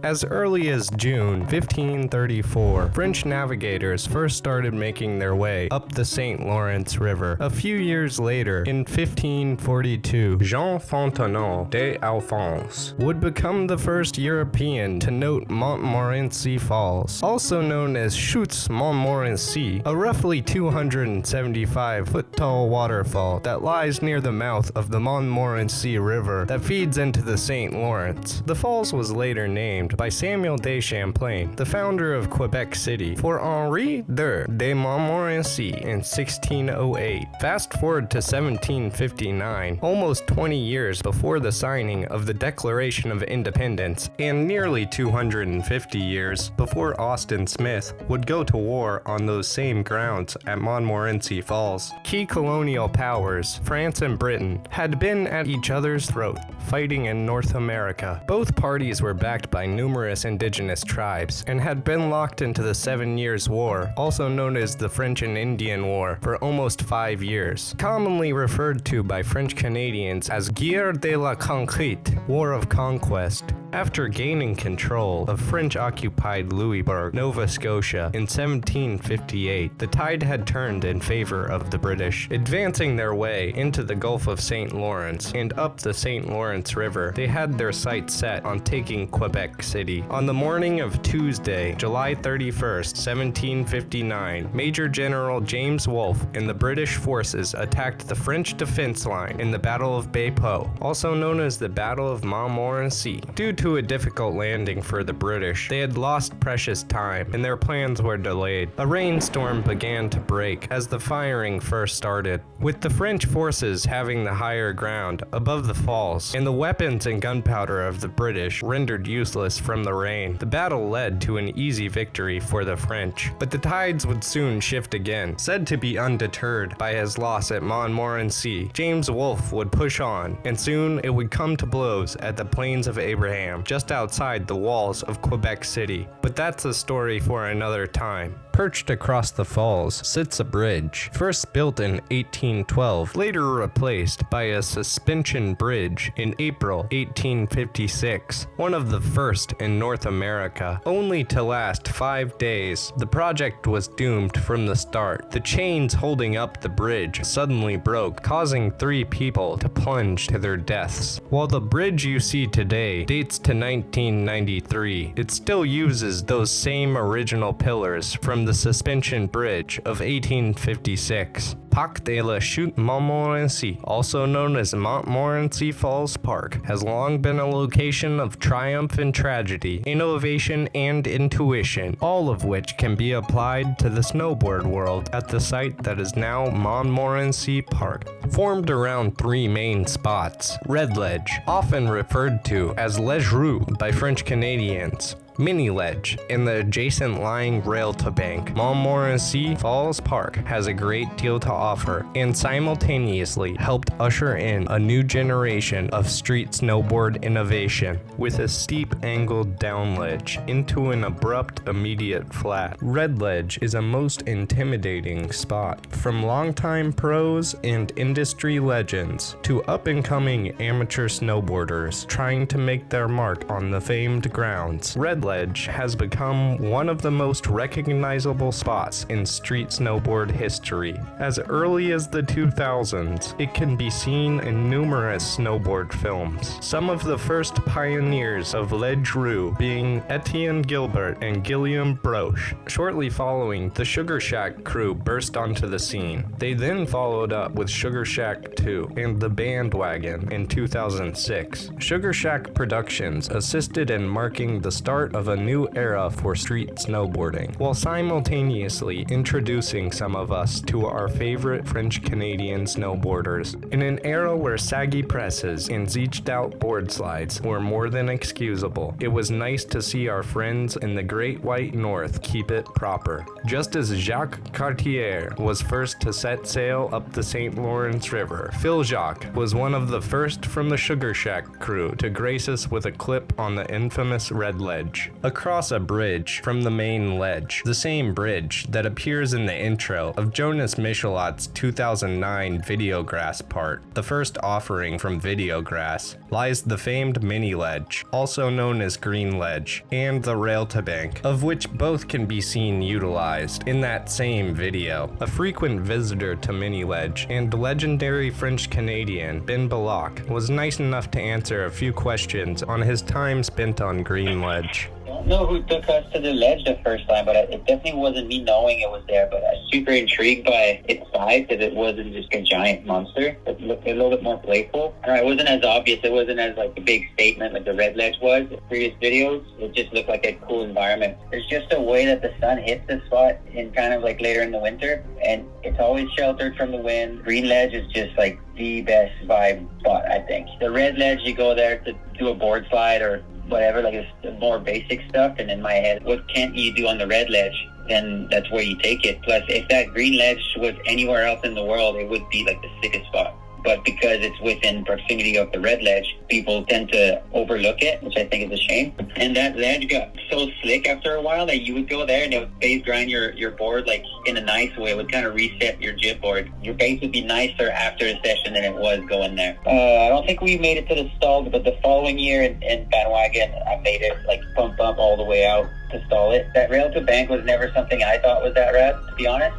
As early as June 1534, French navigators first started making their way up the St. Lawrence River. A few years later, in 1542, Jean Fontenot d'Alphonse would become the first European to note Montmorency Falls, also known as Chutes Montmorency, a roughly 275-foot-tall waterfall that lies near the mouth of the Montmorency River that feeds into the St. Lawrence. The falls was later named by Samuel de Champlain, the founder of Quebec City, for Henri de Montmorency in 1608. Fast forward to 1759, almost 20 years before the signing of the Declaration of Independence, and nearly 250 years before Austin Smith would go to war on those same grounds at Montmorency Falls. Key colonial powers, France and Britain, had been at each other's throat, fighting in North America. Both parties were backed by numerous indigenous tribes and had been locked into the 7 Years' War, also known as the French and Indian War, for almost 5 years, commonly referred to by French Canadians as Guerre de la Conquête, War of Conquest. After gaining control of French-occupied Louisburg, Nova Scotia in 1758, the tide had turned in favor of the British. Advancing their way into the Gulf of St. Lawrence and up the St. Lawrence River, they had their sights set on taking Quebec City. On the morning of Tuesday, July 31st, 1759, Major General James Wolfe and the British forces attacked the French defense line in the Battle of Baipau, also known as the Battle of Montmorency. Due to a difficult landing for the British, they had lost precious time and their plans were delayed. A rainstorm began to break as the firing first started, with the French forces having the higher ground above the falls, and the weapons and gunpowder of the British rendered useless from the rain. The battle led to an easy victory for the French, but the tides would soon shift again. Said to be undeterred by his loss at Montmorency, James Wolfe would push on, and soon it would come to blows at the Plains of Abraham, just outside the walls of Quebec City. But that's a story for another time. Perched across the falls sits a bridge, first built in 1812, later replaced by a suspension bridge in April 1856, one of the first in North America, only to last 5 days. The project was doomed from the start. The chains holding up the bridge suddenly broke, causing 3 people to plunge to their deaths. While the bridge you see today dates to 1993, it still uses those same original pillars from the suspension bridge of 1856. Parc de la Chute Montmorency, also known as Montmorency Falls Park, has long been a location of triumph and tragedy, innovation and intuition, all of which can be applied to the snowboard world at the site that is now Montmorency Park. Formed around 3 main spots: Red Ledge, often referred to as Les Roues by French Canadians, Mini Ledge, and the adjacent lying rail to bank. Montmorency Falls Park has a great deal to offer and simultaneously helped usher in a new generation of street snowboard innovation with a steep angled down ledge into an abrupt immediate flat. Red Ledge is a most intimidating spot, from longtime pros and industry legends to up-and-coming amateur snowboarders trying to make their mark on the famed grounds. Red Ledge has become one of the most recognizable spots in street snowboard history. As early as the 2000s, it can be seen in numerous snowboard films. Some of the first pioneers of Ledge Roux being Etienne Gilbert and Guillaume Broche. Shortly following, the Sugar Shack crew burst onto the scene. They then followed up with Sugar Shack 2 and The Bandwagon in 2006. Sugar Shack Productions assisted in marking the start of a new era for street snowboarding, while simultaneously introducing some of us to our favorite French-Canadian snowboarders. In an era where saggy presses and zeeched-out board slides were more than excusable, it was nice to see our friends in the Great White North keep it proper. Just as Jacques Cartier was first to set sail up the St. Lawrence River, Phil Jacques was one of the first from the Sugar Shack crew to grace us with a clip on the infamous Red Ledge. across a bridge from the main ledge, the same bridge that appears in the intro of Jonas Michelot's 2009 Videograss part, the first offering from Videograss, lies the famed mini ledge, also known as Green Ledge, and the rail-to-bank, of which both can be seen utilized in that same video. A frequent visitor to Mini Ledge and legendary French-Canadian Ben Bilocq was nice enough to answer a few questions on his time spent on Green Ledge. I don't know who took us to the ledge the first time, but it definitely wasn't me knowing it was there, but I was super intrigued by its size because it wasn't just a giant monster. It looked a little bit more playful. It wasn't as obvious. It wasn't as like a big statement like the Red Ledge was in previous videos. It just looked like a cool environment. There's just a way that the sun hits the spot in kind of like later in the winter, and it's always sheltered from the wind. Green Ledge is just like the best vibe spot, I think. The Red Ledge, you go there to do a board slide or whatever, like it's the more basic stuff, and in my head, what can't you do on the Red Ledge? Then that's where you take it. Plus, if that Green Ledge was anywhere else in the world, it would be like the sickest spot. But because it's within proximity of the Red Ledge, people tend to overlook it, which I think is a shame. And that ledge got so slick after a while that you would go there and it would phase grind your board like in a nice way. It would kind of reset your jib board. Your base would be nicer after a session than it was going there. I don't think we made it to the stall, but the following year in bandwagon, I made it like pump up all the way out to stall it. That rail to bank was never something I thought was that rad, to be honest.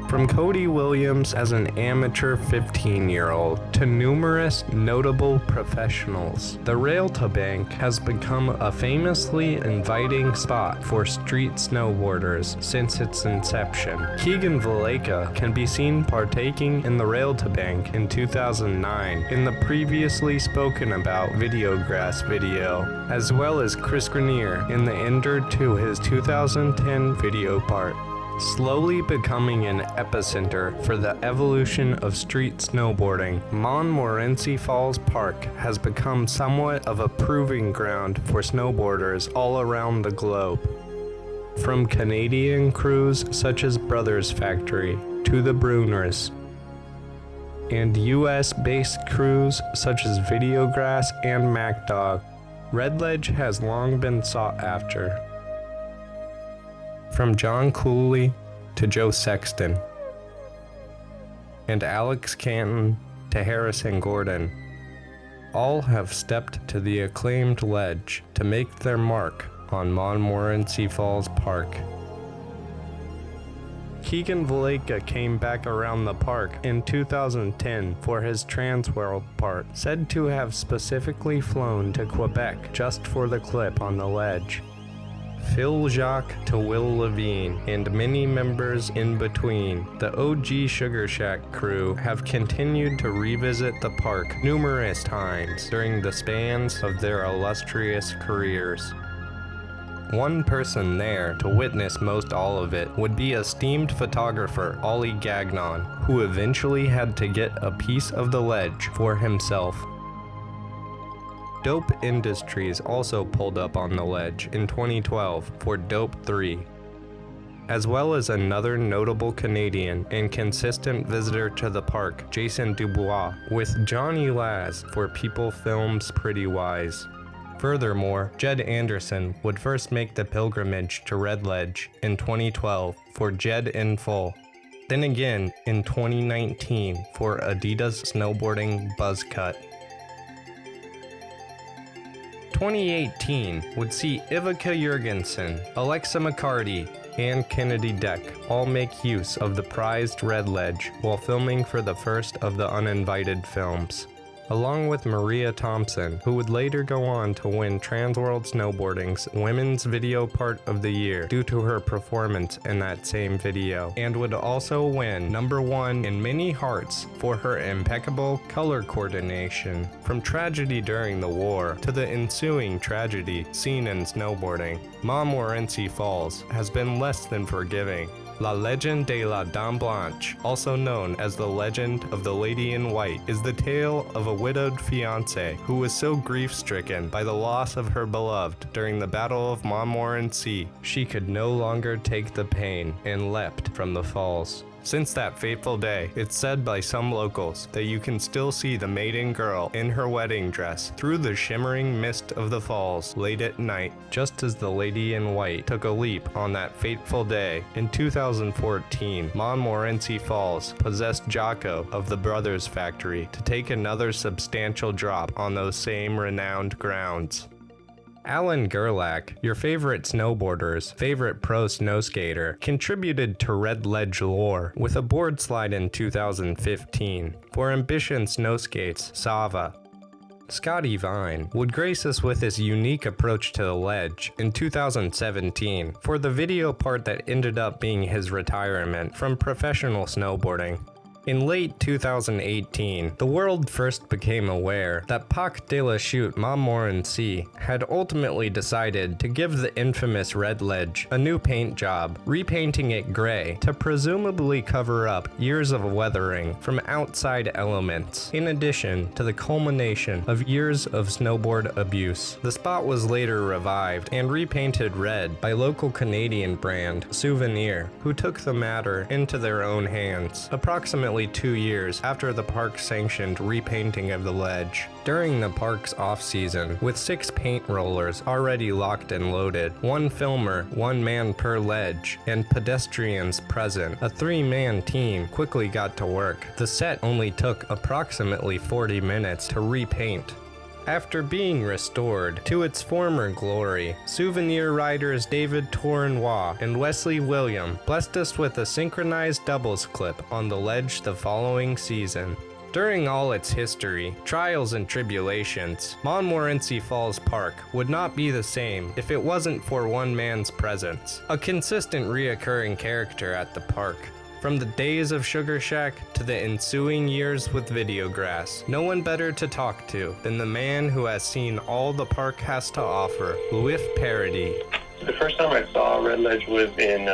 From Cody Williams as an amateur 15-year-old to numerous notable professionals, the rail-to-bank has become a famously inviting spot for street snowboarders since its inception. Keegan Valleca can be seen partaking in the rail-to-bank in 2009 in the previously spoken about Videograss video, as well as Chris Grenier in the Entered to his 2010 video part. Slowly becoming an epicenter for the evolution of street snowboarding, Montmorency Falls Park has become somewhat of a proving ground for snowboarders all around the globe. From Canadian crews such as Brothers Factory to the Bruners, and US-based crews such as Videograss and MacDog, Red Ledge has long been sought after. From John Cooley to Joe Sexton, and Alex Canton to Harrison Gordon, all have stepped to the acclaimed ledge to make their mark on Montmorency Falls Park. Keegan Valleca came back around the park in 2010 for his Transworld part, said to have specifically flown to Quebec just for the clip on the ledge. Phil Jacques to Will Levine, and many members in between, the OG Sugar Shack crew have continued to revisit the park numerous times during the spans of their illustrious careers. One person there to witness most all of it would be esteemed photographer Ollie Gagnon, who eventually had to get a piece of the ledge for himself. Dope Industries also pulled up on the ledge in 2012 for Dope 3, as well as another notable Canadian and consistent visitor to the park, Jason Dubois, with Johnny Laz for People Films Pretty Wise. Furthermore, Jed Anderson would first make the pilgrimage to Red Ledge in 2012 for Jed in Full, then again in 2019 for Adidas Snowboarding Buzz Cut. 2018 would see Ivica Jurgensen, Alexa McCarty, and Kennedy Deck all make use of the prized Red Ledge while filming for the first of the uninvited films, along with Maria Thompson, who would later go on to win Transworld Snowboarding's Women's Video Part of the Year due to her performance in that same video, and would also win #1 in many hearts for her impeccable color coordination. From tragedy during the war to the ensuing tragedy seen in snowboarding, Montmorency Falls has been less than forgiving. La Legend de la Dame Blanche, also known as the Legend of the Lady in White, is the tale of a widowed fiancée who was so grief-stricken by the loss of her beloved during the Battle of Montmorency, she could no longer take the pain and leapt from the falls. Since that fateful day, it's said by some locals that you can still see the maiden girl in her wedding dress through the shimmering mist of the falls late at night, just as the lady in white took a leap on that fateful day. In 2014, Montmorency Falls possessed Jocko of the Brothers Factory to take another substantial drop on those same renowned grounds. Alan Gerlach, your favorite snowboarder's favorite pro snow skater, contributed to Red Ledge lore with a board slide in 2015 for Ambition Snow Skates Sava. Scotty Vine would grace us with his unique approach to the ledge in 2017 for the video part that ended up being his retirement from professional snowboarding. In late 2018, the world first became aware that Pac de la Chute Montmorency had ultimately decided to give the infamous Red Ledge a new paint job, repainting it gray to presumably cover up years of weathering from outside elements, in addition to the culmination of years of snowboard abuse. The spot was later revived and repainted red by local Canadian brand Souvenir, who took the matter into their own hands. Approximately 2 years after the park sanctioned repainting of the ledge. During the park's off-season, with 6 paint rollers already locked and loaded, 1 filmer, 1 man per ledge, and pedestrians present, a 3-man team quickly got to work. The set only took approximately 40 minutes to repaint. After being restored to its former glory, Souvenir riders David Tournois and Wesley William blessed us with a synchronized doubles clip on the ledge the following season. During all its history, trials and tribulations, Montmorency Falls Park would not be the same if it wasn't for one man's presence, a consistent reoccurring character at the park. From the days of Sugar Shack to the ensuing years with Videograss, no one better to talk to than the man who has seen all the park has to offer, Louif Paradis. The first time I saw Red Ledge was in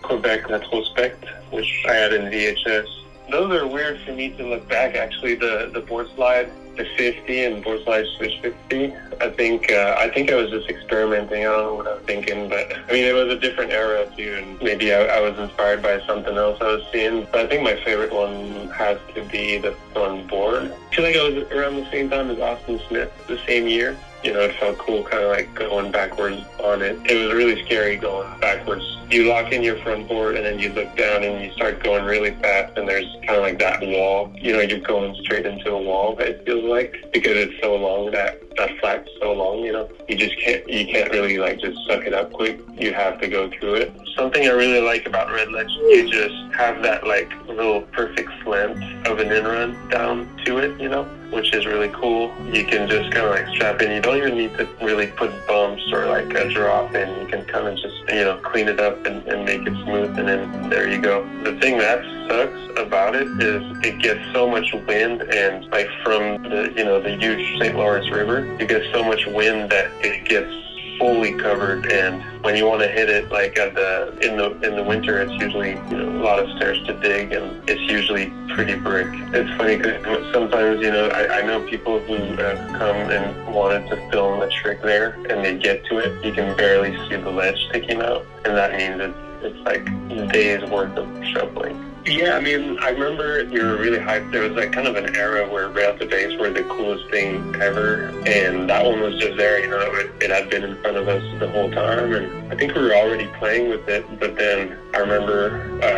Quebec Retrospect, which I had in VHS. Those are weird for me to look back, actually, the board slide, the 50 and board slide switch 50. I think I was just experimenting. I don't know what I was thinking, but I mean, it was a different era too, and maybe I was inspired by something else I was seeing. But I think my favorite one has to be the on board. I feel like I was around the same time as Austin Smith, the same year. You know, it felt cool kind of like going backwards on it. It was really scary going backwards. You lock in your front board and then you look down and you start going really fast, and there's kind of like that wall. You know, you're going straight into a wall, it feels like, because it's so long, that flag's so long, you know. You can't really like just suck it up quick. You have to go through it. Something I really like about Red Ledge, you just have that like little perfect slant of an in-run down to it, you know, which is really cool. You can just kind of like strap in. You don't even need to really put bumps or like a drop in. You can kind of just, you know, clean it up and make it smooth, and then there you go. The thing that sucks about it is it gets so much wind, and like from the, you know, the huge St. Lawrence River, you get so much wind that it gets fully covered, and when you want to hit it, like in the winter, it's usually, you know, a lot of stairs to dig, and it's usually pretty brick. It's funny because sometimes, you know, I know people who have come and wanted to film a trick there, and they get to it, you can barely see the ledge sticking out, and that means it's like days worth of shoveling. Yeah, I mean, I remember we were really hyped. There was like kind of an era where right at the base were the coolest thing ever, and that one was just there, you know, it had been in front of us the whole time, and I think we were already playing with it, but then I remember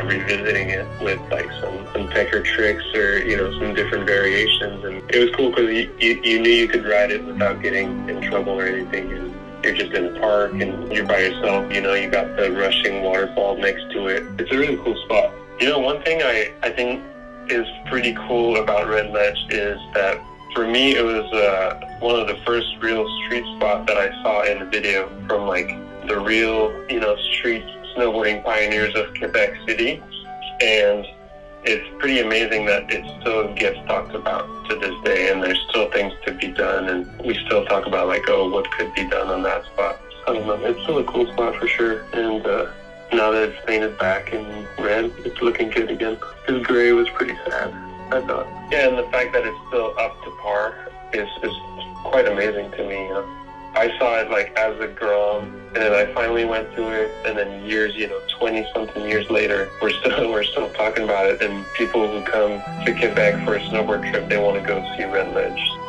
revisiting it with like some pecker tricks or, you know, some different variations, and it was cool because you knew you could ride it without getting in trouble or anything, and you're just in a park and you're by yourself, you know, you got the rushing waterfall next to it. It's a really cool spot. You know, one thing I think is pretty cool about Red Ledge is that for me it was one of the first real street spots that I saw in the video from like the real, you know, street snowboarding pioneers of Quebec City, and it's pretty amazing that it still gets talked about to this day, and there's still things to be done, and we still talk about like, oh, what could be done on that spot. I don't know, it's still a cool spot for sure, and now that it's painted back in red, it's looking good again. Because gray was pretty sad, I thought. Yeah, and the fact that it's still up to par is quite amazing to me. You know? I saw it like as a Grom, and then I finally went to it, and then years, 20-something years later, we're still talking about it, and people who come to Quebec for a snowboard trip, they want to go see Red Ledge.